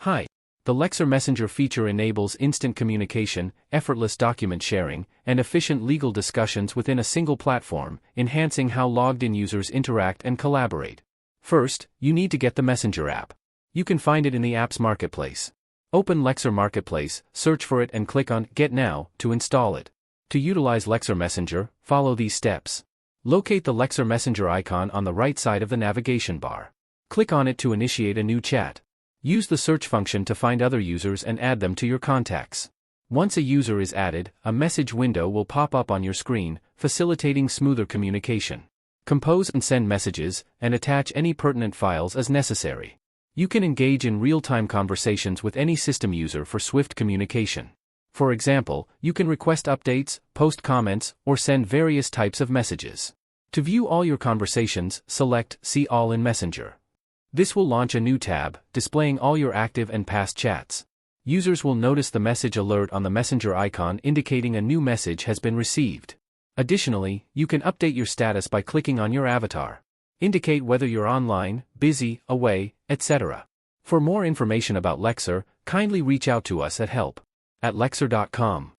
Hi. The Lexzur Messenger feature enables instant communication, effortless document sharing, and efficient legal discussions within a single platform, enhancing how logged-in users interact and collaborate. First, you need to get the Messenger app. You can find it in the app's marketplace. Open Lexzur Marketplace, search for it and click on Get Now to install it. To utilize Lexzur Messenger, follow these steps. Locate the Lexzur Messenger icon on the right side of the navigation bar. Click on it to initiate a new chat. Use the search function to find other users and add them to your contacts. Once a user is added, a message window will pop up on your screen, facilitating smoother communication. Compose and send messages, and attach any pertinent files as necessary. You can engage in real-time conversations with any system user for swift communication. For example, you can request updates, post comments, or send various types of messages. To view all your conversations, select See All in Messenger. This will launch a new tab, displaying all your active and past chats. Users will notice the message alert on the Messenger icon indicating a new message has been received. Additionally, you can update your status by clicking on your avatar. Indicate whether you're online, busy, away, etc. For more information about Lexzur, kindly reach out to us at help@lexzur.com.